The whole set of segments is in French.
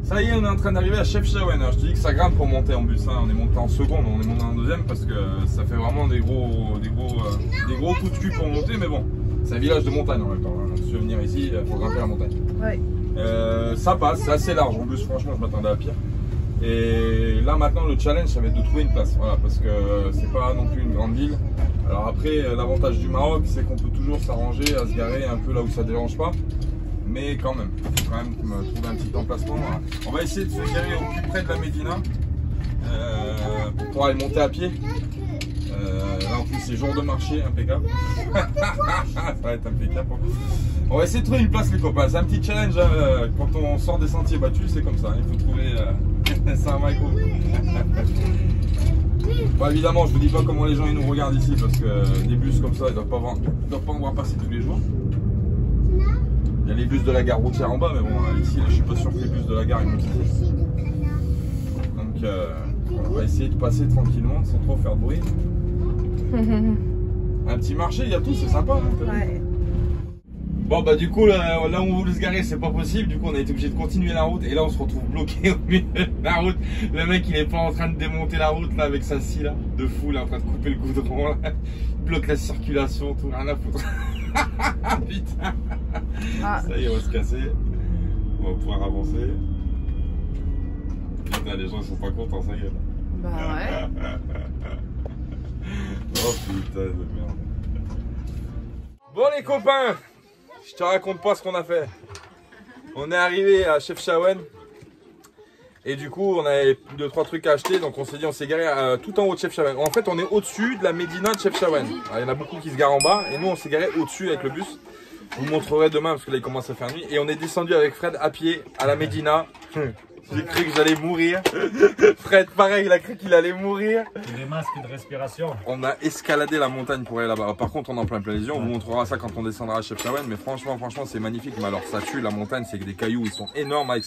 Ça y est, on est en train d'arriver à Chefchaouen. Je te dis que ça grimpe pour monter en bus. Hein. On est monté en seconde, on est monté en deuxième parce que ça fait vraiment des gros coups de cul pour monter. Mais bon, c'est un village de montagne en même temps. Hein. Donc, si tu veux venir ici, il faut grimper la montagne. Ouais. Ça passe, c'est assez large en bus. Franchement, je m'attendais à pire. Et là maintenant, le challenge, ça va être de trouver une place. Voilà, parce que c'est pas non plus une grande ville. Alors après, l'avantage du Maroc, c'est qu'on peut toujours s'arranger à se garer un peu là où ça dérange pas. Mais quand même, il faut quand même trouver un petit emplacement. Voilà. On va essayer de se garer au plus près de la Médina pour pouvoir aller monter à pied. Là en plus c'est jour de marché, impeccable. Ça va être impeccable. On va essayer de trouver une place les copains. C'est un petit challenge quand on sort des sentiers battus, c'est comme ça. Il faut trouver ça un micro. Bon, évidemment je vous dis pas comment les gens ils nous regardent ici parce que des bus comme ça ils doivent pas en voir passer tous les jours. Il y a les bus de la gare routière en bas, mais bon, ici, là, je suis pas sûr que les bus de la gare ils montent ici. Donc, on va essayer de passer tranquillement, sans trop faire de bruit. Un petit marché, il y a tout, c'est sympa. Hein, ouais. Bon, bah, du coup, là où on voulait se garer, c'est pas possible. Du coup, on a été obligé de continuer la route. Et là, on se retrouve bloqué au milieu de la route. Le mec, il est pas en train de démonter la route, là, avec sa scie, là, de fou, là, en train de couper le goudron, là. Il bloque la circulation, tout, rien à foutre. Putain. Ah. Ça y est, on va se casser. On va pouvoir avancer. Putain, les gens ils sont pas contents, ça y est. Bah ouais. Oh putain de merde. Bon les copains, je te raconte pas ce qu'on a fait. On est arrivé à Chefchaouen. Et du coup, on avait 2-3 trucs à acheter, donc on s'est dit, on s'est garé tout en haut de Chefchaouen. En fait, on est au-dessus de la Médina de Chefchaouen. Il y en a beaucoup qui se garent en bas, et nous, on s'est garé au-dessus avec le bus. Je vous montrerai demain, parce que là, il commence à faire nuit. Et on est descendu avec Fred à pied à la Médina. J'ai cru que j'allais mourir. Fred, pareil, il a cru qu'il allait mourir. Des masques de respiration. On a escaladé la montagne pour aller là-bas. Par contre, on est en plein les yeux. On vous montrera ça quand on descendra à Chefchaouen. Mais franchement, c'est magnifique. Mais alors, ça tue la montagne. C'est que des cailloux, ils sont énormes. Il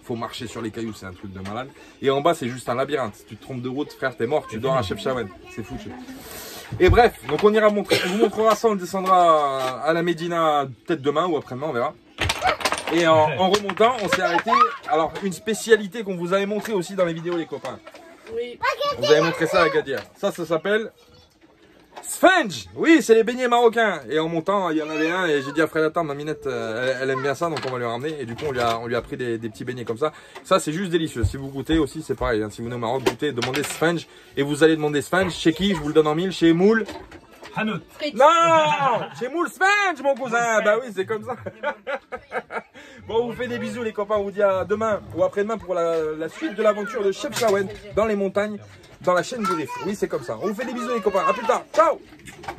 faut marcher sur les cailloux, c'est un truc de malade. Et en bas, c'est juste un labyrinthe. Si tu te trompes de route, frère, t'es mort. Tu dors à Chefchaouen. C'est foutu. Et bref, donc on ira montrer. On vous montrera ça. On descendra à la Médina peut-être demain ou après-demain, on verra. Et en remontant, on s'est arrêté. Alors, une spécialité qu'on vous avait montré aussi dans les vidéos, les copains. Oui. On vous avait montré ça à Gadir. Ça s'appelle Sponge. Oui, c'est les beignets marocains. Et en montant, il y en avait un. Et j'ai dit à Fred, attends, ma minette, elle aime bien ça. Donc on va lui ramener. Et du coup, on lui a pris des petits beignets comme ça. Ça, c'est juste délicieux. Si vous goûtez aussi, c'est pareil. Hein. Si vous venez au Maroc, goûtez, demandez Sponge. Et vous allez demander Sponge. Chez qui? Je vous le donne en mille. Chez Moule. Hanout. Non, chez Moule Sponge, mon cousin. Bah oui, c'est comme ça. Bon, on vous fait des bisous les copains, on vous dit à demain ou après-demain pour la suite de l'aventure de Chefchaouen dans les montagnes, dans la chaîne du Rif. Oui, c'est comme ça. On vous fait des bisous les copains, à plus tard, ciao.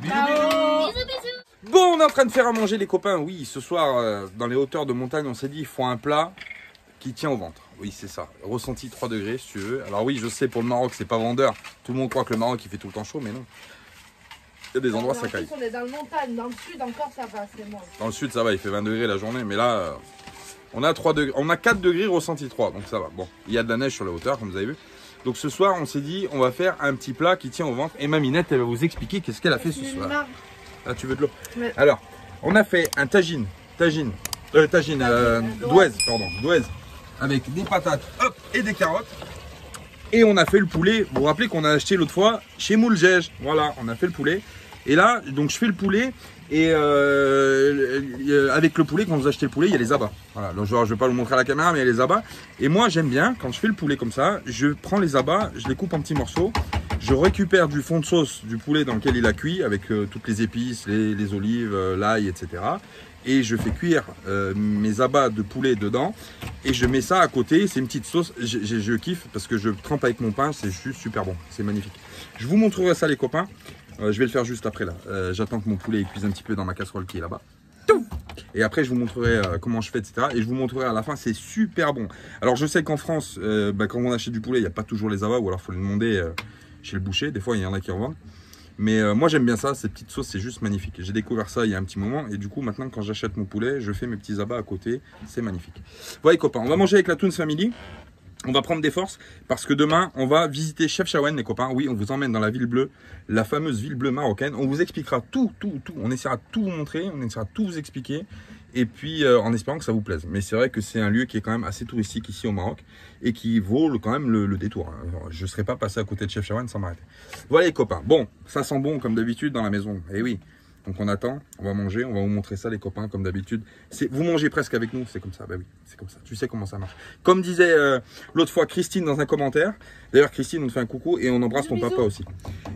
Bisous, bisous. Bon, on est en train de faire à manger les copains. Oui, ce soir, dans les hauteurs de montagne, on s'est dit, il faut un plat qui tient au ventre. Oui, c'est ça. Ressenti 3 degrés, si tu veux. Alors oui, je sais, pour le Maroc, c'est pas vendeur. Tout le monde croit que le Maroc, il fait tout le temps chaud, mais non. Il y a des endroits, ça caille. On est dans le montagne, dans le sud encore, ça va, c'est bon. Dans le sud, ça va, il fait 20 degrés la journée, mais là... On a 3 degrés, on a 4 degrés ressenti 3, donc ça va. Bon, il y a de la neige sur la hauteur, comme vous avez vu. Donc ce soir, on s'est dit, on va faire un petit plat qui tient au ventre. Et ma minette, elle va vous expliquer qu'est-ce qu'elle a fait ce soir. Ah, tu veux de l'eau? Ouais. Alors, on a fait un tagine, douaise, avec des patates, hop, et des carottes. Et on a fait le poulet. Vous vous rappelez qu'on a acheté l'autre fois chez Moulgège. Voilà, on a fait le poulet. Et là, donc je fais le poulet. Et avec le poulet, quand vous achetez le poulet, il y a les abats. Voilà, donc je ne vais pas le montrer à la caméra, mais il y a les abats. Et moi, j'aime bien, quand je fais le poulet comme ça, je prends les abats, je les coupe en petits morceaux. Je récupère du fond de sauce du poulet dans lequel il a cuit, avec toutes les épices, les olives, l'ail, etc. Et je fais cuire mes abats de poulet dedans. Et je mets ça à côté, c'est une petite sauce. Je kiffe parce que je trempe avec mon pain, c'est juste super bon, c'est magnifique. Je vous montrerai ça les copains. Je vais le faire juste après là. J'attends que mon poulet cuise un petit peu dans ma casserole qui est là-bas. Et après je vous montrerai comment je fais, etc. Et je vous montrerai à la fin, c'est super bon. Alors je sais qu'en France, quand on achète du poulet, il n'y a pas toujours les abats, ou alors il faut les demander chez le boucher. Des fois il y en a qui en vendent. Mais moi j'aime bien ça, ces petites sauces, c'est juste magnifique. J'ai découvert ça il y a un petit moment. Et du coup maintenant quand j'achète mon poulet, je fais mes petits abats à côté. C'est magnifique. Voilà les copains, on va manger avec la Toons Family. On va prendre des forces parce que demain, on va visiter Chefchaouen, les copains. Oui, on vous emmène dans la ville bleue, la fameuse ville bleue marocaine. On vous expliquera tout. On essaiera de tout vous montrer, on essaiera de tout vous expliquer. Et puis en espérant que ça vous plaise. Mais c'est vrai que c'est un lieu qui est quand même assez touristique ici au Maroc et qui vaut quand même le détour. Je ne serais pas passé à côté de Chef Shawan sans m'arrêter. Voilà les copains. Bon, ça sent bon comme d'habitude dans la maison. Eh oui. Donc on attend, on va manger, on va vous montrer ça les copains comme d'habitude. Vous mangez presque avec nous, c'est comme ça, bah oui, c'est comme ça, tu sais comment ça marche. Comme disait l'autre fois Christine dans un commentaire, d'ailleurs Christine on te fait un coucou et on embrasse ton papa aussi.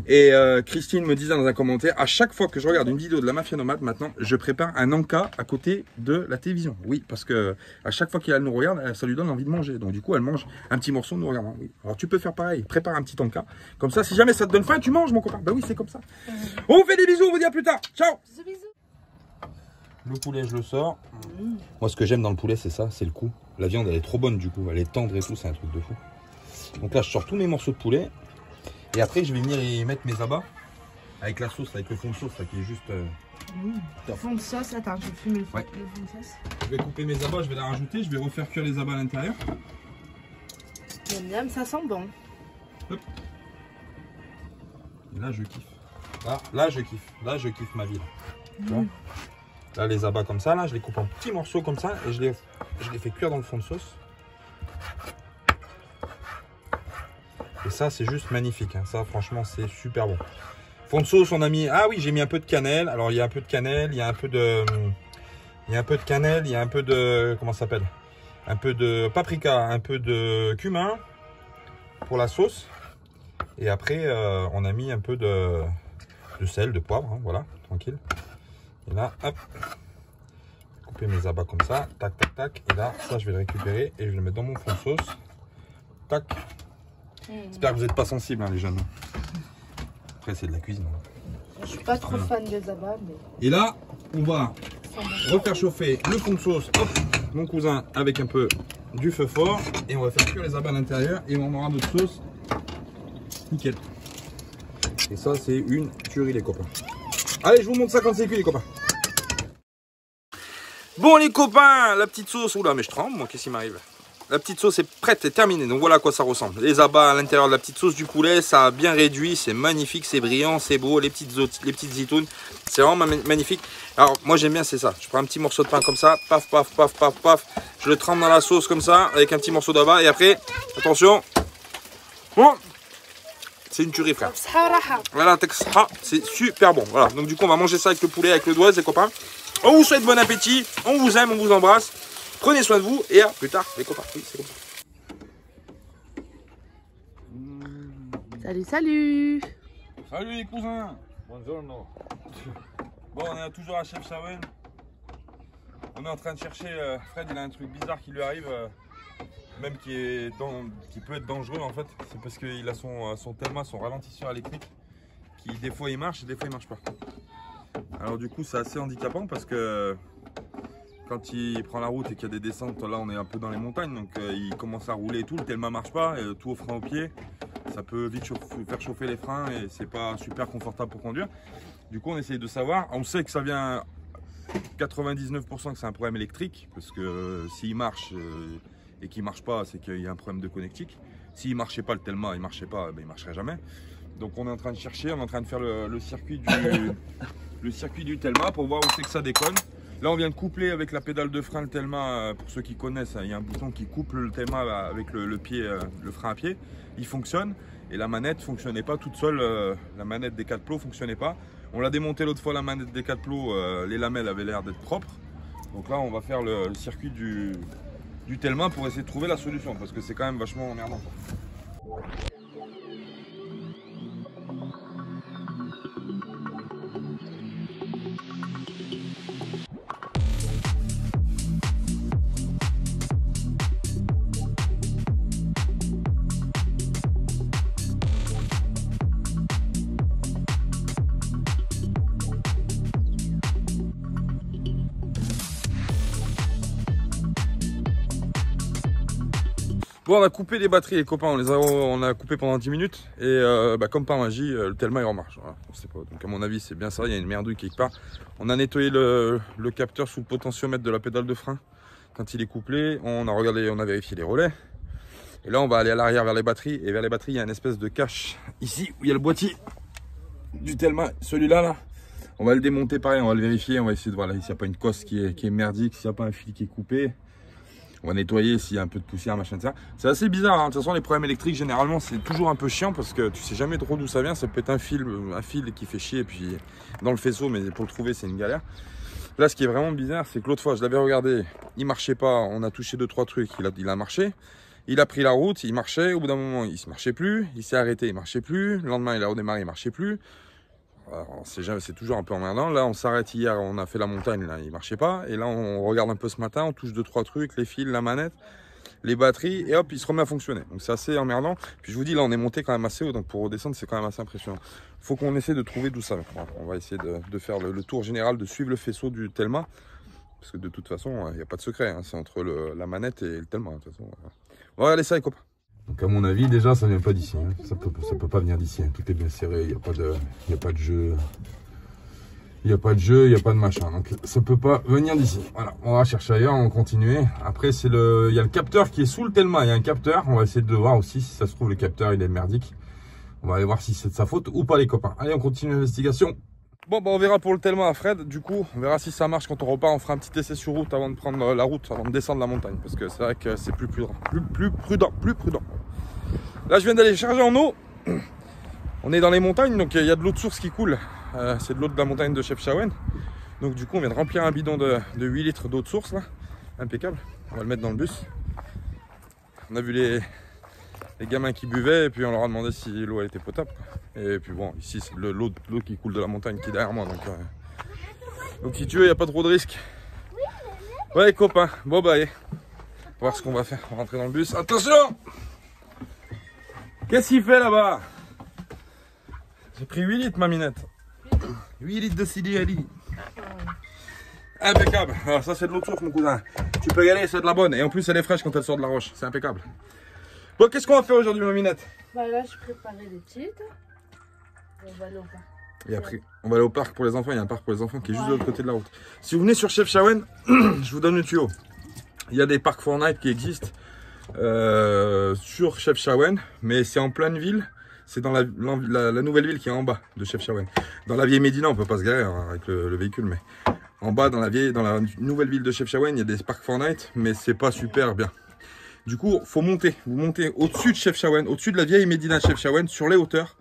Et Christine me disait dans un commentaire, à chaque fois que je regarde une vidéo de la Mafia Nomade maintenant, je prépare un encas à côté de la télévision. Oui, parce que à chaque fois qu'elle nous regarde, ça lui donne envie de manger. Donc du coup elle mange un petit morceau en nous regardant. Oui. Alors tu peux faire pareil, prépare un petit encas. Comme ça, si jamais ça te donne faim, tu manges mon copain. Bah oui, c'est comme ça. On vous fait des bisous, on vous dit à plus tard. Ciao. Bisous. Le poulet, je le sors. Moi, ce que j'aime dans le poulet, c'est ça, c'est le coup. La viande, elle est trop bonne du coup. Elle est tendre et tout, c'est un truc de fou. Donc là, je sors tous mes morceaux de poulet. Et après, je vais venir y mettre mes abats. Avec la sauce, avec le fond de sauce, là, qui est juste... Le fond de sauce, attends, je vais fumer le fond de sauce. Je vais couper mes abats, je vais la rajouter. Je vais refaire cuire les abats à l'intérieur. Miam, ça sent bon. Hop. Et là, je kiffe. Là, je kiffe. Là, je kiffe ma vie. Tu vois, là, les abats comme ça, là, je les coupe en petits morceaux comme ça et je les fais cuire dans le fond de sauce. Et ça, c'est juste magnifique. Hein. Ça, franchement, c'est super bon. Fond de sauce, on a mis... Ah oui, j'ai mis un peu de cannelle. Alors, il y a un peu de cannelle, il y a un peu de... Il y a un peu de cannelle, il y a un peu de... Comment ça s'appelle? Un peu de paprika, un peu de cumin pour la sauce. Et après, on a mis un peu de sel, de poivre, hein, voilà, tranquille. Et là, hop, couper mes abats comme ça, tac, tac, tac. Et là, ça, je vais le récupérer et je vais le mettre dans mon fond de sauce. Tac. J'espère que vous n'êtes pas sensibles, hein, les jeunes. Après, c'est de la cuisine. Je suis pas trop fan des abats, mais... Et là, on va refaire chauffer le fond de sauce. Hop, mon cousin, avec un peu du feu fort. Et on va faire cuire les abats à l'intérieur. Et on aura notre sauce. Nickel. Et ça, c'est une tuerie, les copains. Allez, je vous montre ça quand c'est cuit, les copains. Bon, les copains, la petite sauce. Oula, mais je tremble, moi, qu'est-ce qui m'arrive? La petite sauce est prête, c'est terminé. Donc voilà à quoi ça ressemble. Les abats à l'intérieur de la petite sauce du poulet, ça a bien réduit. C'est magnifique, c'est brillant, c'est beau. Les petites zitoune, c'est vraiment magnifique. Alors, moi, j'aime bien, c'est ça. Je prends un petit morceau de pain comme ça. Paf, paf, paf, paf, paf. Je le trempe dans la sauce comme ça, avec un petit morceau d'abat. Et après, attention. Bon. C'est une tuerie, frère. Voilà, c'est super bon. Voilà, donc du coup, on va manger ça avec le poulet, avec le doigt, les copains. On vous souhaite bon appétit, on vous aime, on vous embrasse. Prenez soin de vous et à plus tard, les copains. Oui, c'est comme ça. Salut, salut. Salut les cousins. Buongiorno. Bon, on est toujours à Chef Shawan. On est en train de chercher, Fred, il a un truc bizarre qui lui arrive. Même qui peut être dangereux en fait, c'est parce qu'il a son Telma, son ralentisseur électrique, qui des fois il marche et des fois il marche pas. Alors du coup c'est assez handicapant parce que quand il prend la route et qu'il y a des descentes, là on est un peu dans les montagnes, donc il commence à rouler et tout, le Telma marche pas, et tout au frein au pied, ça peut vite faire chauffer les freins et c'est pas super confortable pour conduire. Du coup on essaye de savoir, on sait que ça vient 99% que c'est un problème électrique, parce que s'il marche et qu'il ne marche pas, c'est qu'il y a un problème de connectique. S'il ne marchait pas le Telma, il ne marchait pas, ben, il ne marcherait jamais. Donc on est en train de chercher, on est en train de faire le circuit du Telma pour voir où c'est que ça déconne. Là on vient de coupler avec la pédale de frein le Telma, pour ceux qui connaissent, il y a un bouton qui couple le Telma avec le pied, le frein à pied. Il fonctionne et la manette ne fonctionnait pas toute seule, la manette des 4 plots ne fonctionnait pas. On l'a démonté l'autre fois, la manette des 4 plots, les lamelles avaient l'air d'être propres. Donc là on va faire le circuit du Telma pour essayer de trouver la solution parce que c'est quand même vachement emmerdant. Bon, on a coupé les batteries, les copains, on a coupé pendant 10 minutes et comme par magie, le Telma il remarche. Voilà, on sait pas. Donc à mon avis c'est bien ça, il y a une merdouille quelque part. On a nettoyé le capteur sous le potentiomètre de la pédale de frein quand il est couplé. On a regardé, on a vérifié les relais. Et là on va aller à l'arrière vers les batteries. Et vers les batteries il y a une espèce de cache ici où il y a le boîtier du Telma, celui-là là. On va le démonter pareil, on va le vérifier, on va essayer de voir là, s'il n'y a pas une cosse qui est merdique, s'il n'y a pas un fil qui est coupé. On va nettoyer s'il y a un peu de poussière, machin de ça. C'est assez bizarre, hein. De toute façon les problèmes électriques généralement c'est toujours un peu chiant parce que tu sais jamais trop d'où ça vient. Ça peut être un fil qui fait chier et puis dans le faisceau, mais pour le trouver c'est une galère. Là ce qui est vraiment bizarre c'est que l'autre fois je l'avais regardé, il marchait pas, on a touché 2-3 trucs, il a marché. Il a pris la route, il marchait, au bout d'un moment il ne marchait plus, il s'est arrêté, il marchait plus. Le lendemain il a redémarré, il marchait plus. C'est toujours un peu emmerdant. Là, on s'arrête hier, on a fait la montagne, là, il marchait pas. Et là, on regarde un peu ce matin, on touche 2-3 trucs, les fils, la manette, les batteries, et hop, il se remet à fonctionner. Donc c'est assez emmerdant. Puis je vous dis, là, on est monté quand même assez haut, donc pour redescendre, c'est quand même assez impressionnant. Faut qu'on essaie de trouver d'où ça vient. On va essayer de faire le tour général, de suivre le faisceau du Telma. Parce que de toute façon, il n'y a pas de secret. Hein. C'est entre la manette et le Telma. De toute façon, on va regarder ça, les copains. Donc à mon avis, déjà, ça ne vient pas d'ici. Hein. Ça peut pas venir d'ici. Hein. Tout est bien serré. Il n'y a pas de jeu. Il n'y a pas de jeu, il n'y a pas de machin. Donc ça peut pas venir d'ici. Voilà, on va chercher ailleurs, on va continuer. Après, il y a le capteur qui est sous le Telma. Il y a un capteur. On va essayer de voir aussi si ça se trouve le capteur il est merdique. On va aller voir si c'est de sa faute ou pas, les copains. Allez, on continue l'investigation. Bon, bah, on verra pour le Telma à Fred. Du coup, on verra si ça marche quand on repart. On fera un petit essai sur route avant de prendre la route, avant de descendre la montagne. Parce que c'est vrai que c'est plus prudent. Là, je viens d'aller charger en eau. On est dans les montagnes, donc il y a de l'eau de source qui coule. C'est de l'eau de la montagne de Chefchaouen. Donc du coup, on vient de remplir un bidon de 8 litres d'eau de source, là. Impeccable. On va le mettre dans le bus. On a vu les gamins qui buvaient et puis on leur a demandé si l'eau était potable. Et puis bon, ici c'est l'eau qui coule de la montagne qui est derrière moi. Donc si tu veux, il n'y a pas trop de risques. Ouais, copains. Bon bah allez. On va voir ce qu'on va faire. On va rentrer dans le bus. Attention! Qu'est-ce qu'il fait là-bas? J'ai pris 8 litres, ma minette. 8 litres de Sidi Ali. Impeccable. Alors, ça, c'est de l'eau de source, mon cousin. Tu peux y aller, c'est de la bonne. Et en plus, elle est fraîche quand elle sort de la roche. C'est impeccable. Bon, qu'est-ce qu'on va faire aujourd'hui, ma minette? Bah là, je préparais des petites. On va aller au parc. Et après, on va aller au parc pour les enfants. Il y a un parc pour les enfants qui est juste de l'autre côté de la route. Si vous venez sur Chefchaouen, je vous donne le tuyau. Il y a des parcs Fortnite qui existent sur Chefchaouen, mais c'est en pleine ville. C'est dans la nouvelle ville qui est en bas de Chefchaouen. Dans la vieille Médina, on peut pas se garer hein, avec le véhicule, mais en bas, dans la nouvelle ville de Chefchaouen, il y a des parcs Fortnite, mais c'est pas super bien. Du coup, faut monter. Vous montez au-dessus de Chefchaouen, au-dessus de la vieille Médina de Chefchaouen, sur les hauteurs,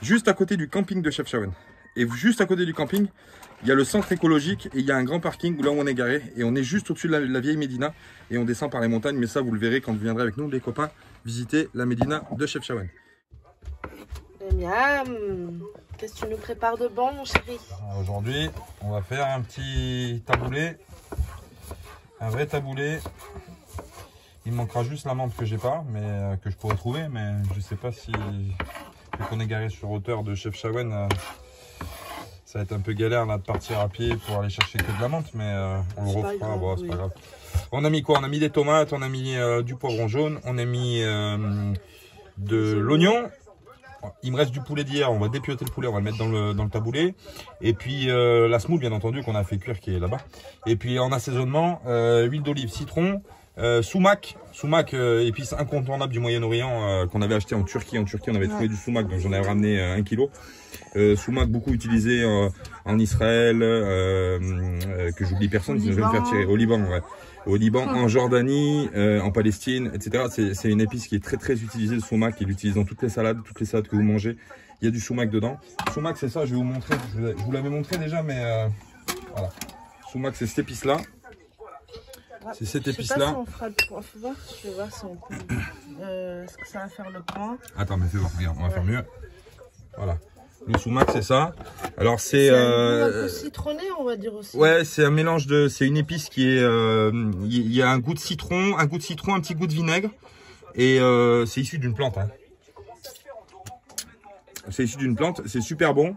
juste à côté du camping de Chefchaouen. Et juste à côté du camping, il y a le centre écologique et il y a un grand parking là où on est garé. Et on est juste au-dessus de la vieille Médina et on descend par les montagnes. Mais ça, vous le verrez quand vous viendrez avec nous, les copains, visiter la Médina de Chefchaouen. Miam. Qu'est-ce que tu nous prépares de bon, mon chéri? Aujourd'hui, on va faire un petit taboulé. Un vrai taboulé. Il me manquera juste la menthe que j'ai pas, mais que je pourrais trouver. Mais je sais pas si... Vu qu'on est garé sur hauteur de Chefchaouen, ça va être un peu galère là, de partir à pied pour aller chercher que de la menthe. Mais on le refera, bon, c'est pas grave. On a mis quoi? On a mis des tomates, on a mis du poivron jaune, on a mis de l'oignon. Il me reste du poulet d'hier, on va dépioter le poulet, on va le mettre dans le taboulé. Et puis la semoule, bien entendu, qu'on a fait cuire, qui est là-bas. Et puis en assaisonnement, huile d'olive, citron, sumac, épice incontournable du Moyen-Orient qu'on avait acheté en Turquie. En Turquie, on avait trouvé du sumac, donc j'en avais ramené 1 kilo. Sumac beaucoup utilisé en Israël, que j'oublie personne, sinon je vais me faire tirer. Au Liban, ouais. Au Liban, en Jordanie, en Palestine, etc. C'est une épice qui est très très utilisée, le sumac. Il l'utilise dans toutes les salades que vous mangez. Il y a du sumac dedans. Sumac, c'est ça, je vais vous montrer. Je vous l'avais montré déjà, mais voilà. Sumac, c'est cette épice-là. C'est cette épice-là. Si on fera le point. Je vais voir si on peut. Est-ce que ça va faire le point? Attends, mais fais voir, regarde, on va faire mieux. Voilà. Le sumac, c'est ça. Alors c'est un peu citronné, on va dire aussi. Ouais, c'est un mélange de, c'est une épice qui est, il y a un goût de citron, un petit goût de vinaigre, et c'est issu d'une plante. Hein. C'est issu d'une plante, c'est super bon.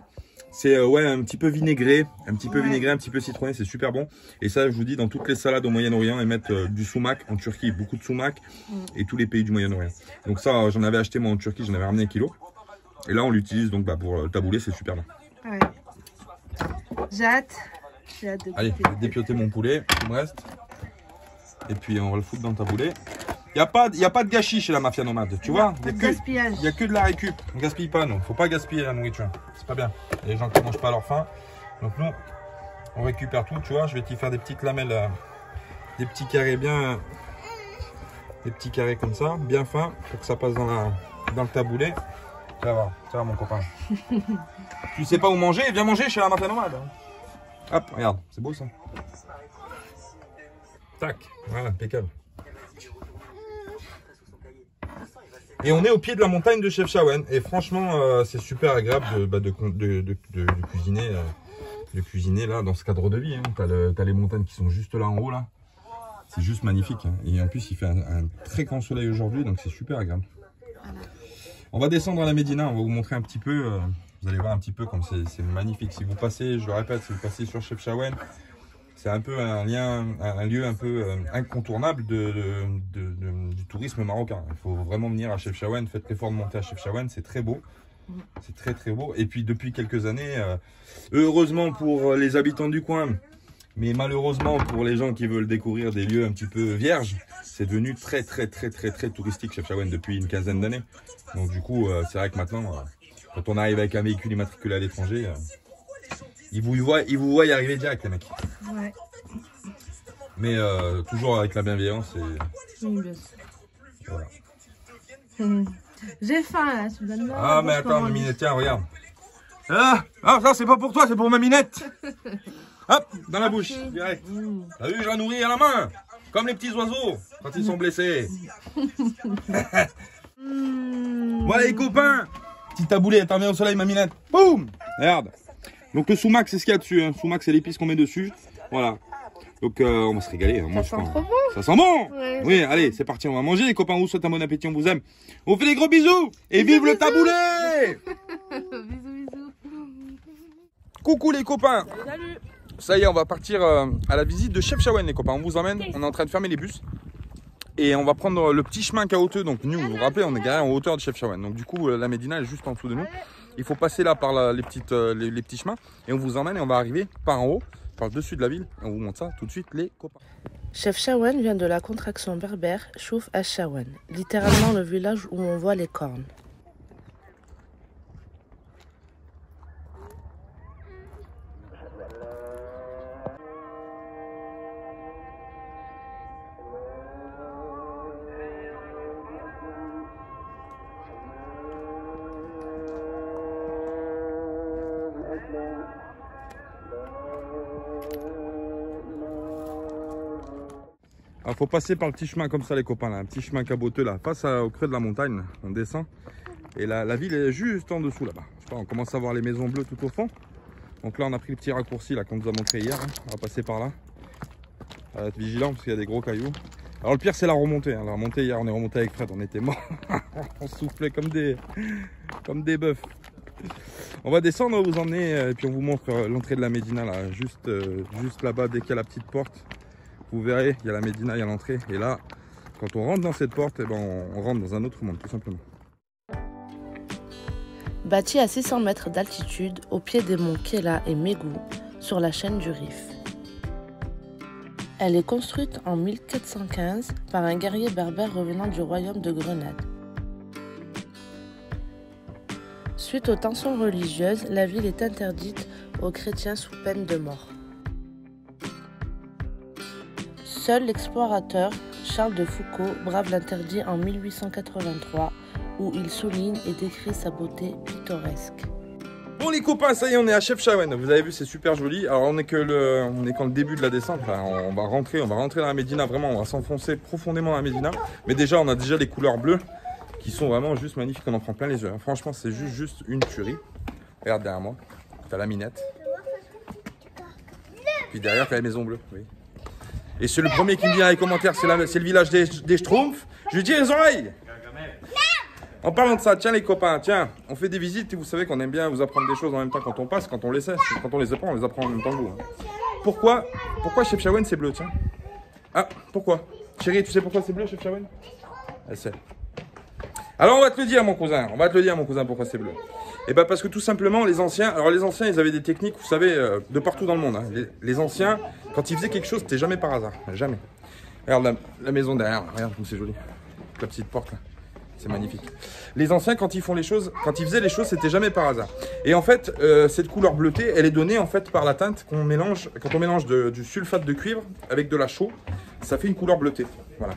C'est ouais, un petit peu vinaigré, un petit peu citronné, c'est super bon. Et ça, je vous dis, dans toutes les salades au Moyen-Orient, ils mettent du sumac. En Turquie, beaucoup de sumac, et tous les pays du Moyen-Orient. Donc ça, j'en avais acheté moi en Turquie, j'en avais ramené 1 kilo. Et là, on l'utilise donc pour le taboulet, c'est super bon. Ouais. J'ai hâte de goûter. Allez, je vais dépioter mon poulet, il me reste. Et puis on va le foutre dans le taboulet. Il n'y a pas de gâchis chez la mafia nomade, tu vois. Pas de gaspillage. Il n'y a que de la récup. On ne gaspille pas, nous. Faut pas gaspiller la nourriture. C'est pas bien. Il y a des gens qui ne mangent pas à leur faim. Donc nous, on récupère tout, tu vois. Je vais t'y faire des petites lamelles, des petits carrés bien, des petits carrés comme ça, bien fins, pour que ça passe dans le taboulé. Ça va mon copain. Tu sais pas où manger, viens manger chez la Mafia Nomade. Hop, regarde, c'est beau ça. Tac, voilà, impeccable. Et on est au pied de la montagne de Chefchaouen. Et franchement, c'est super agréable de cuisiner là dans ce cadre de vie. Hein. T'as les montagnes qui sont juste là en haut là. C'est juste magnifique. Hein. Et en plus, il fait un très grand soleil aujourd'hui, donc c'est super agréable. On va descendre à la Médina, on va vous montrer un petit peu. Vous allez voir un petit peu comme c'est magnifique. Si vous passez, je le répète, si vous passez sur Chefchaouen, c'est un peu un lieu un peu incontournable du tourisme marocain. Il faut vraiment venir à Chefchaouen, faites l'effort de monter à Chefchaouen, c'est très beau. C'est très très beau. Et puis depuis quelques années, heureusement pour les habitants du coin, mais malheureusement pour les gens qui veulent découvrir des lieux un petit peu vierges, c'est devenu très touristique Chefchaouen depuis une quinzaine d'années. Donc du coup, c'est vrai que maintenant, quand on arrive avec un véhicule immatriculé à l'étranger, ils vous voient y arriver direct les mecs. Ouais. Mais toujours avec la bienveillance et... Oui, bien sûr. Voilà. J'ai faim là, tu me donnes là. Ah mais attends, Maminette, tiens, regarde. Ah, ça c'est pas pour toi, c'est pour Maminette. Hop, dans la bouche, direct. T'as vu, je la nourris à la main, comme les petits oiseaux, quand ils sont blessés. Voilà les copains. Petit taboulé, t'en mets au soleil, Maminette. Boum. Regarde. Donc le sumac, c'est ce qu'il y a dessus. Hein. Sumac, c'est l'épice qu'on met dessus. Voilà. Donc on va se régaler. Hein. Moi, ça sent trop bon. Ça sent bon. Ouais. Oui, allez, c'est parti, on va manger les copains. On vous souhaite un bon appétit, on vous aime. On fait des gros bisous. Et vive le taboulé. Bisous. Coucou les copains. Salut. Ça y est, on va partir à la visite de Chefchaouen les copains. On vous emmène, on est en train de fermer les bus. Et on va prendre le petit chemin caouteux. Donc nous, vous vous rappelez, on est garé en hauteur de Chefchaouen. Donc du coup, la Médina est juste en dessous de nous. Il faut passer là par les petits chemins. Et on vous emmène et on va arriver par en haut, par le dessus de la ville. Et on vous montre ça tout de suite les copains. Chefchaouen vient de la contraction berbère Chouf Achaouen, littéralement le village où on voit les cornes. Il faut passer par le petit chemin comme ça les copains là, un petit chemin caboteux là, face au creux de la montagne, là. On descend et la ville est juste en dessous là-bas. On commence à voir les maisons bleues tout au fond. Donc là on a pris le petit raccourci là qu'on nous a montré hier, hein. On va passer par là. On va être vigilant parce qu'il y a des gros cailloux. Alors le pire c'est la remontée, hein. La remontée hier on est remonté avec Fred, on était morts. On soufflait comme des bœufs. On va descendre, on va vous emmener et puis on vous montre l'entrée de la Médina là, juste là-bas dès qu'il y a la petite porte. Vous verrez, il y a la Médina, il y a l'entrée. Et là, quand on rentre dans cette porte, eh ben, on rentre dans un autre monde, tout simplement. Bâtie à 600 mètres d'altitude, au pied des monts Kéla et Mégou, sur la chaîne du Rif. Elle est construite en 1415 par un guerrier berbère revenant du royaume de Grenade. Suite aux tensions religieuses, la ville est interdite aux chrétiens sous peine de mort. Seul l'explorateur Charles de Foucault brave l'interdit en 1883, où il souligne et décrit sa beauté pittoresque. Bon les copains, ça y est, on est à Chefchaouen. Vous avez vu, c'est super joli. Alors on est qu'en le début de la descente. Enfin, on va rentrer dans la Médina. Vraiment, on va s'enfoncer profondément dans la Médina. Mais déjà, on a déjà les couleurs bleues qui sont vraiment juste magnifiques. On en prend plein les yeux. Hein. Franchement, c'est juste une tuerie. Regarde derrière moi, t'as la minette. Puis derrière, t'as les maisons bleues. Oui. Et c'est le premier qui me dit dans les commentaires, c'est le village des Schtroumpfs. Je lui dis les oreilles. En parlant de ça, tiens les copains, tiens, on fait des visites et vous savez qu'on aime bien vous apprendre des choses en même temps quand on passe, quand on les sait. Quand on les apprend, on les apprend en même temps que vous. Hein. Pourquoi Chefchaouen c'est bleu, tiens? Ah, pourquoi? Chérie, tu sais pourquoi c'est bleu Chefchaouen? Elle sait. Alors on va te le dire mon cousin, pourquoi c'est bleu. Et bien parce que tout simplement les anciens, ils avaient des techniques, vous savez, de partout dans le monde. Hein. Les anciens, quand ils faisaient quelque chose, c'était jamais par hasard, jamais. Regarde la maison derrière, regarde comme c'est joli, la petite porte là. c'est magnifique. Les anciens, quand ils faisaient les choses, c'était jamais par hasard. Et en fait, cette couleur bleutée, elle est donnée en fait par la teinte qu'on mélange, quand on mélange du sulfate de cuivre avec de la chaux, ça fait une couleur bleutée. Voilà.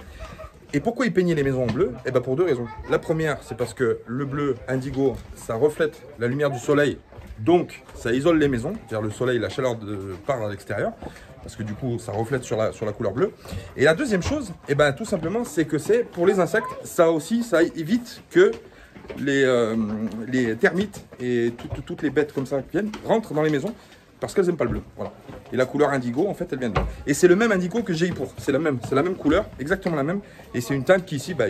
Et pourquoi ils peignaient les maisons en bleu? Eh ben pour deux raisons. La première, c'est parce que le bleu indigo, ça reflète la lumière du soleil, donc ça isole les maisons, c'est-à-dire le soleil, la chaleur part à l'extérieur, parce que du coup, ça reflète sur la couleur bleue. Et la deuxième chose, eh ben tout simplement, c'est que c'est pour les insectes, ça évite que les termites et toutes les bêtes comme ça qui viennent rentrent dans les maisons, parce qu'elles n'aiment pas le bleu. Voilà. Et la couleur indigo, en fait, elle vient de là. Et c'est le même indigo que j'ai pour. C'est la même couleur, exactement la même. Et c'est une teinte qui ici, bah,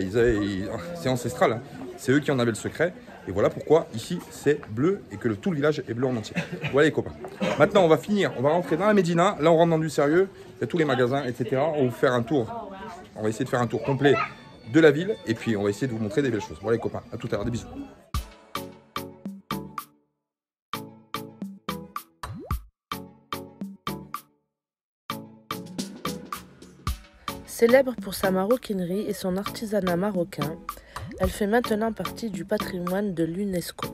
c'est ancestral. Hein. C'est eux qui en avaient le secret. Et voilà pourquoi ici c'est bleu et que tout le village est bleu en entier. Voilà les copains. Maintenant on va finir, on va rentrer dans la Médina. Là on rentre dans du sérieux. Il y a tous les magasins, etc. On va vous faire un tour. On va essayer de faire un tour complet de la ville. Et puis on va essayer de vous montrer des belles choses. Voilà les copains, à tout à l'heure, des bisous. Célèbre pour sa maroquinerie et son artisanat marocain, elle fait maintenant partie du patrimoine de l'UNESCO.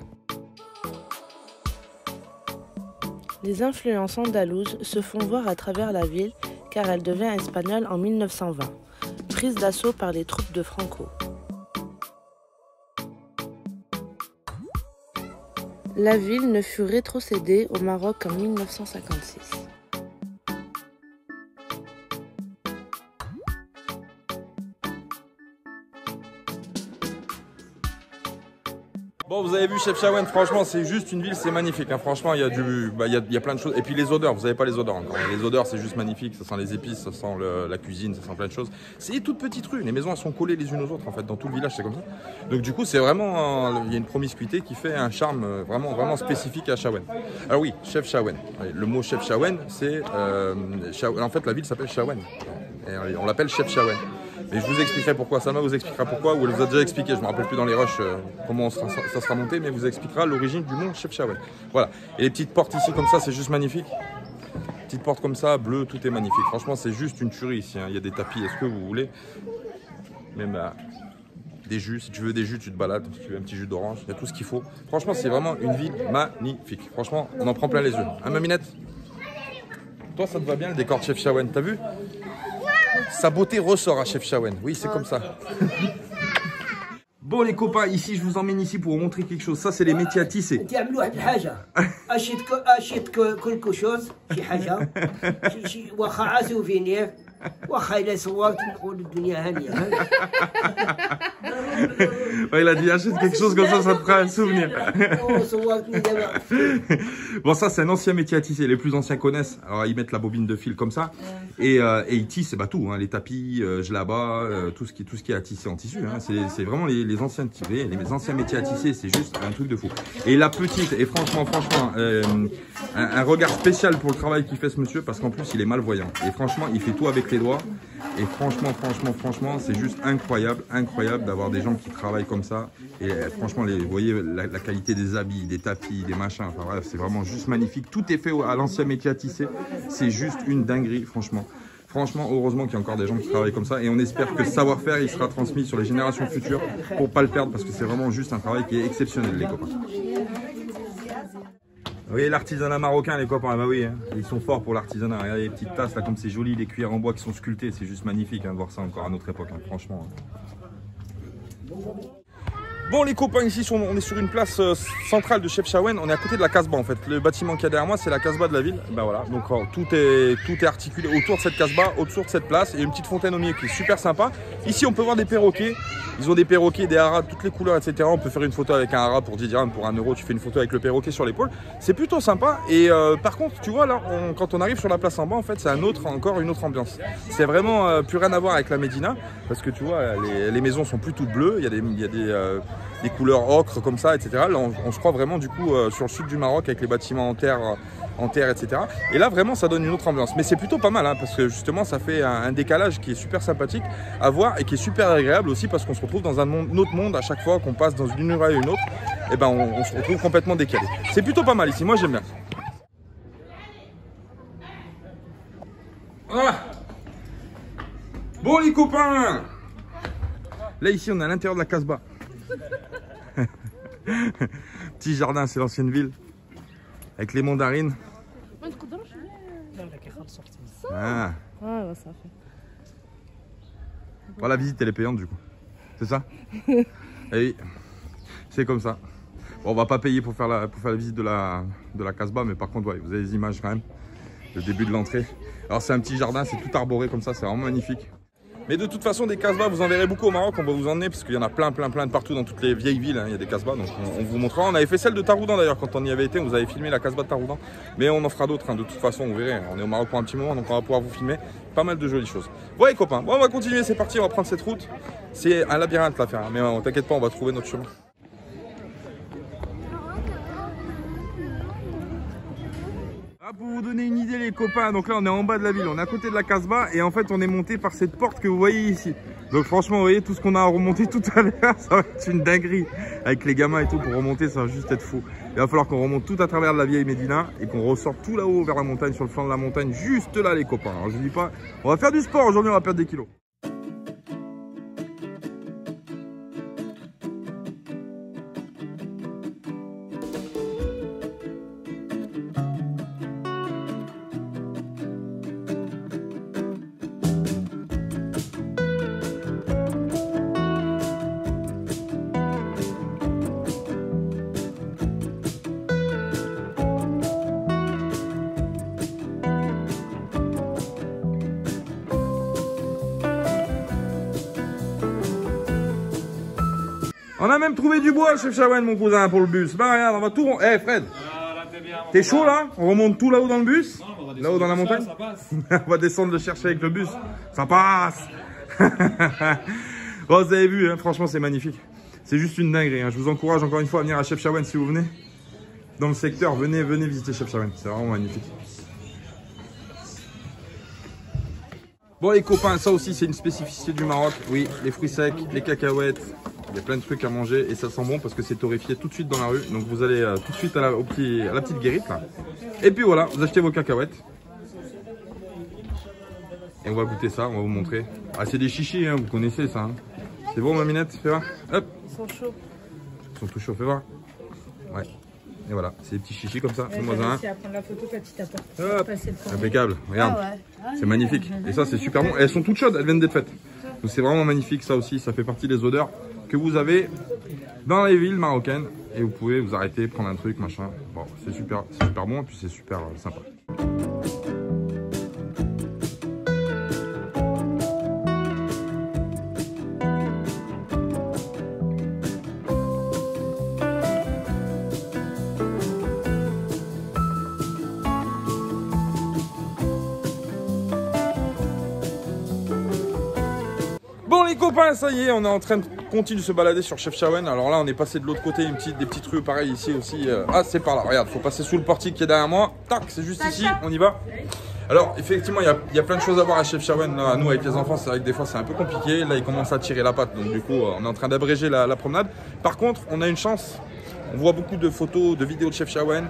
Les influences andalouses se font voir à travers la ville car elle devient espagnole en 1920, prise d'assaut par les troupes de Franco. La ville ne fut rétrocédée au Maroc en 1956. Bon, vous avez vu Chefchaouen, franchement, c'est juste une ville, c'est magnifique. Hein. Franchement, il y a plein de choses. Et puis les odeurs, vous n'avez pas les odeurs encore. Les odeurs, c'est juste magnifique. Ça sent les épices, ça sent la cuisine, ça sent plein de choses. C'est une toute petite rue. Les maisons, elles sont collées les unes aux autres, en fait. Dans tout le village, c'est comme ça. Donc, du coup, c'est vraiment. Il y a une promiscuité qui fait un charme vraiment spécifique à Chaouen. Alors, oui, Chefchaouen. Le mot Chefchaouen, c'est. En fait, la ville s'appelle Chaouen. Et on l'appelle Chefchaouen. Et je vous expliquerai pourquoi, Salma vous expliquera pourquoi, ou elle vous a déjà expliqué, je ne me rappelle plus dans les rushs comment ça sera monté, mais elle vous expliquera l'origine du nom Chefchaouen. Voilà, et les petites portes ici comme ça, c'est juste magnifique. Petites portes comme ça, bleu, tout est magnifique. Franchement, c'est juste une tuerie ici, hein. Il y a des tapis, est-ce que vous voulez? Même des jus, si tu veux des jus, tu te balades, si tu veux un petit jus d'orange, il y a tout ce qu'il faut. Franchement, c'est vraiment une ville magnifique. Franchement, on en prend plein les yeux. Hein, Maminette? Toi, ça te va bien le décor de Chefchaouen, t'as vu? Sa beauté ressort à Chefchaouen. Oui, c'est comme ça. Bon les copains, ici je vous emmène ici pour vous montrer quelque chose. Ça c'est les métiers à tisser. Ouais, il a dit achète quelque chose comme ça te fera un souvenir. Bon, ça c'est un ancien métier à tisser. Les plus anciens connaissent. Alors ils mettent la bobine de fil comme ça et ils tissent tout, hein, les tapis, gelabas, tout ce qui est à tisser en tissu. Hein. C'est vraiment les anciens métiers à tisser. C'est juste un truc de fou. Et la petite, et franchement, un regard spécial pour le travail qu'il fait ce monsieur parce qu'en plus il est malvoyant. Et franchement, il fait tout avec les doigts. Et franchement, c'est juste incroyable d'avoir des gens qui travaillent comme ça. Et franchement, vous voyez la qualité des habits, des tapis, des machins. Enfin bref, c'est vraiment juste magnifique. Tout est fait à l'ancien métier à tisser. C'est juste une dinguerie, franchement. Franchement, heureusement qu'il y a encore des gens qui travaillent comme ça. Et on espère que ce savoir-faire, il sera transmis sur les générations futures pour pas le perdre parce que c'est vraiment juste un travail qui est exceptionnel, les copains. Vous voyez l'artisanat marocain, les copains, bah oui, hein. Ils sont forts pour l'artisanat. Regardez les petites tasses là, comme c'est joli, les cuillères en bois qui sont sculptées, c'est juste magnifique hein, de voir ça encore à notre époque, hein, franchement. Bon les copains, ici on est sur une place centrale de Chefchaouen, on est à côté de la Casbah en fait. Le bâtiment qu'il y a derrière moi, c'est la Casbah de la ville. Ben voilà, donc tout est articulé autour de cette Casbah, autour de cette place. Il y a une petite fontaine au milieu qui est super sympa. Ici on peut voir des perroquets. Ils ont des perroquets, des haras, toutes les couleurs, etc. On peut faire une photo avec un hara pour 10 dirhams, pour 1 euro, tu fais une photo avec le perroquet sur l'épaule. C'est plutôt sympa. Et par contre, tu vois, là, quand on arrive sur la place en bas, en fait, c'est encore une autre ambiance. C'est vraiment plus rien à voir avec la Médina. Parce que tu vois, les maisons sont plus toutes bleues. Il y a des couleurs ocre comme ça, etc. Là, on se croit vraiment, du coup, sur le sud du Maroc avec les bâtiments en terre, etc. Et là, vraiment, ça donne une autre ambiance. Mais c'est plutôt pas mal, hein, parce que justement, ça fait un décalage qui est super sympathique à voir et qui est super agréable aussi parce qu'on se retrouve dans un autre monde à chaque fois qu'on passe dans une rue à une autre. Et ben, on se retrouve complètement décalé. C'est plutôt pas mal ici. Moi, j'aime bien. Voilà. Bon, les copains. Là, ici, on est à l'intérieur de la Casbah. Petit jardin, c'est l'ancienne ville. Avec les mandarines. Ah. Ah, bah, ça fait. Bon, la visite elle est payante du coup. C'est ça? Et c'est comme ça. Bon, on va pas payer pour faire la visite de la Casbah, mais par contre ouais, vous avez les images quand même. Le début de l'entrée. Alors c'est un petit jardin, c'est tout arboré comme ça, c'est vraiment magnifique. Mais de toute façon, des Casbahs, vous en verrez beaucoup au Maroc. On va vous emmener parce qu'il y en a plein de partout dans toutes les vieilles villes. Hein. Il y a des Casbahs, donc on vous montrera. On avait fait celle de Taroudan d'ailleurs quand on y avait été. On vous avait filmé la Casbah de Taroudan. Mais on en fera d'autres. Hein. De toute façon, vous verrez. On est au Maroc pour un petit moment, donc on va pouvoir vous filmer pas mal de jolies choses. Bon, les copains, bon, on va continuer. C'est parti. On va prendre cette route. C'est un labyrinthe à faire. Mais t'inquiète pas, on va trouver notre chemin. Pour vous donner une idée les copains, donc là on est en bas de la ville, on est à côté de la Casbah et en fait on est monté par cette porte que vous voyez ici. Donc franchement vous voyez tout ce qu'on a à remonter tout à l'heure, ça va être une dinguerie. Avec les gamins et tout pour remonter ça va juste être fou. Il va falloir qu'on remonte tout à travers de la vieille Médina et qu'on ressorte tout là-haut vers la montagne, sur le flanc de la montagne, juste là les copains. Alors je vous dis pas, on va faire du sport aujourd'hui, on va perdre des kilos. On a même trouvé du bois, chef Chawen, mon cousin, pour le bus. Bah regarde, on va tout... Eh Fred, t'es chaud là? On remonte tout là-haut dans le bus? Là-haut dans la montagne? Ça passe. On va descendre le chercher avec le bus. Ça passe. Bon, vous avez vu, hein, franchement, c'est magnifique. C'est juste une dinguerie. Hein. Je vous encourage encore une fois à venir à Chef Chawen si vous venez. Dans le secteur, venez visiter Chef Chawen. C'est vraiment magnifique. Bon les copains, ça aussi c'est une spécificité du Maroc. Oui, les fruits secs, les cacahuètes. Il y a plein de trucs à manger et ça sent bon parce que c'est torréfié tout de suite dans la rue. Donc vous allez tout de suite à la petite guérite là. Et puis voilà, vous achetez vos cacahuètes. Et on va goûter ça, on va vous montrer. Ah c'est des chichis, hein, vous connaissez ça. Hein. C'est bon maminette, fais voir. Hop. Ils sont chauds. Ils sont tout chauds, fais voir. Ouais. Et voilà, c'est des petits chichis comme ça. Fais-moi un. À prendre la photo quand tu t'apportes. Hop. Impeccable, regarde. Ah ouais. C'est magnifique. Et ça c'est super bon. Et elles sont toutes chaudes, elles viennent d'être faites. Donc c'est vraiment magnifique ça aussi, ça fait partie des odeurs que vous avez dans les villes marocaines et vous pouvez vous arrêter, prendre un truc, machin. Bon, c'est super bon et puis c'est super sympa. Bon les copains, ça y est, on est en train de continuer de se balader sur Chef Chawen. Alors là, on est passé de l'autre côté, des petites rues pareilles ici aussi. Ah, c'est par là, regarde, faut passer sous le portique qui est derrière moi. Tac, c'est juste ici, on y va. Alors effectivement, il y a plein de choses à voir à Chef Chawen. Là, nous, avec les enfants, c'est vrai que des fois, c'est un peu compliqué. Là, ils commencent à tirer la patte, donc du coup, on est en train d'abréger la promenade. Par contre, on a une chance. On voit beaucoup de photos, de vidéos de Chef Chawen.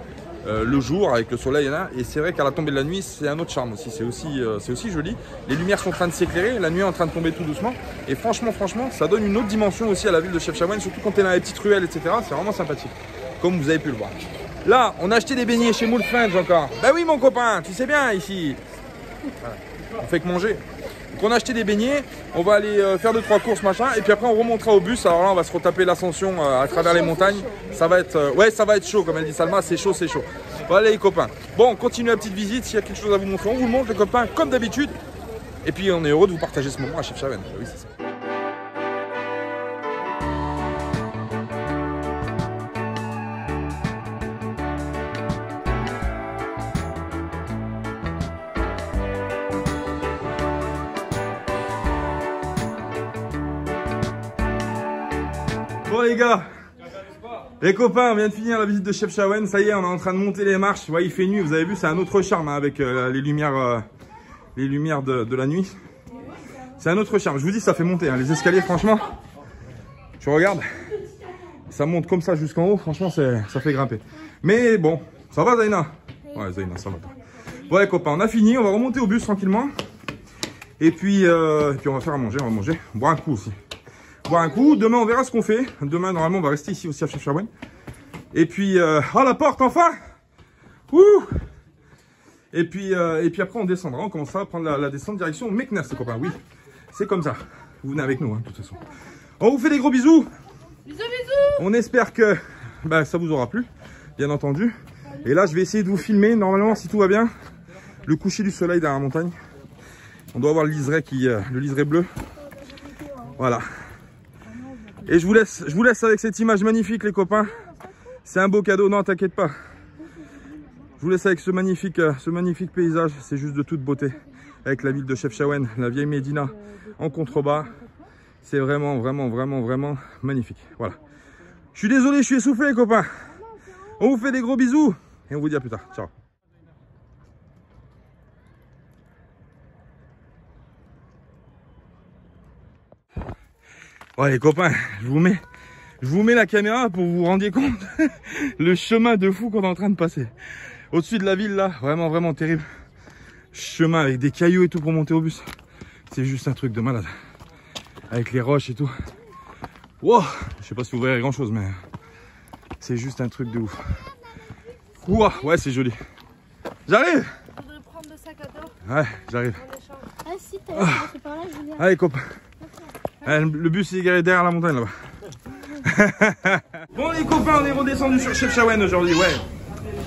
Le jour avec le soleil là, et c'est vrai qu'à la tombée de la nuit c'est un autre charme aussi, c'est aussi joli. Les lumières sont en train de s'éclairer, la nuit est en train de tomber tout doucement et franchement ça donne une autre dimension aussi à la ville de Chef Chawen, surtout quand t'es dans les petites ruelles etc. C'est vraiment sympathique comme vous avez pu le voir. Là on a acheté des beignets chez Moule Friends encore. Bah oui mon copain, tu sais bien ici on fait que manger. Donc on a acheté des beignets, on va aller faire 2-3 courses machin et puis après on remontera au bus. Alors là on va se retaper l'ascension à travers les montagnes. Ça va être ouais, ça va être chaud comme elle dit Salma, c'est chaud. Voilà les copains. Bon, on continue la petite visite, s'il y a quelque chose à vous montrer, on vous le montre les copains comme d'habitude. Et puis on est heureux de vous partager ce moment à Chef Chawen. Oui, c'est ça. Bon les gars, les copains, on vient de finir la visite de Chef Chawen, ça y est, on est en train de monter les marches. Ouais, il fait nuit, vous avez vu, c'est un autre charme hein, avec les lumières de la nuit. C'est un autre charme, je vous dis, ça fait monter hein, les escaliers, franchement. Je regarde, ça monte comme ça jusqu'en haut, franchement, ça fait grimper. Mais bon, ça va Zaina? Ouais, Zaina, ça va pas. Bon les copains, on a fini, on va remonter au bus tranquillement. Et puis on va faire à manger, on va boire un coup aussi. boire un coup. Demain, on verra ce qu'on fait. Demain, normalement, on va rester ici aussi à Chef Shawen. Et puis, oh la porte, enfin. Ouh. Et puis après, on descendra. On commencera à prendre la descente direction Meknès, les copains. Oui, c'est comme ça. Vous venez avec nous, hein, de toute façon. On vous fait des gros bisous. Bisous, bisous. On espère que ça vous aura plu, bien entendu. Et là, je vais essayer de vous filmer, normalement, si tout va bien, le coucher du soleil derrière la montagne. On doit avoir le liseré bleu. Voilà. Et je vous laisse avec cette image magnifique, les copains. C'est un beau cadeau, non, t'inquiète pas. Je vous laisse avec ce magnifique paysage, c'est juste de toute beauté. Avec la ville de Chef Shawen, la vieille Médina en contrebas. C'est vraiment, vraiment, vraiment, vraiment magnifique. Voilà. Je suis désolé, je suis essoufflé, les copains. On vous fait des gros bisous et on vous dit à plus tard. Ciao. Ouais, les copains, je vous mets la caméra pour que vous vous rendiez compte le chemin de fou qu'on est en train de passer. Au-dessus de la ville, là, vraiment, vraiment terrible. Chemin avec des cailloux et tout pour monter au bus. C'est juste un truc de malade. Avec les roches et tout. Wow, je sais pas si vous verrez grand chose, mais c'est juste un truc de ouf. Ouah, ouais, c'est joli. J'arrive. Je voudrais prendre le sac à dos. Ouais, j'arrive. Ah si, t'as passé par là, Julien. Allez, copains. Le bus est garé derrière la montagne là-bas. Bon, les copains, on est redescendu sur Chef Shawen aujourd'hui, ouais.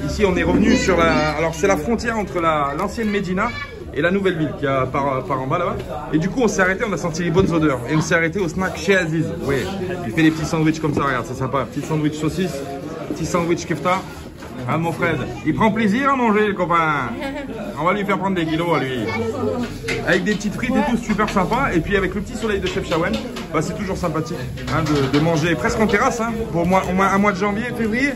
Ici, on est revenu sur la... Alors, c'est la frontière entre l'ancienne Médina et la nouvelle ville qui a par en bas là-bas. Et du coup, on s'est arrêté, on a senti les bonnes odeurs. Et on s'est arrêté au snack chez Aziz. Oui, il fait des petits sandwichs comme ça, regarde, c'est sympa. Petit sandwich saucisse, petit sandwich kefta. Ah, mon Fred, il prend plaisir à manger, le copain. On va lui faire prendre des kilos à lui. Avec des petites frites et tout, super sympa. Et puis avec le petit soleil de Chef Shawen, c'est toujours sympathique hein, de manger presque en terrasse. Hein, pour au moins un mois de février,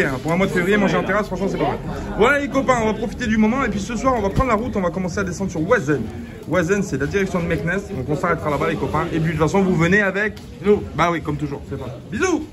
hein, pour un mois de février, manger en terrasse, franchement, c'est pas mal. Voilà les copains, on va profiter du moment. Et puis ce soir, on va prendre la route, on va commencer à descendre sur Wazen. Wazen, c'est la direction de Meknès. Donc on s'arrêtera là-bas, les copains. Et puis de toute façon, vous venez avec nous. Bah oui, comme toujours, c'est pas. Bisous.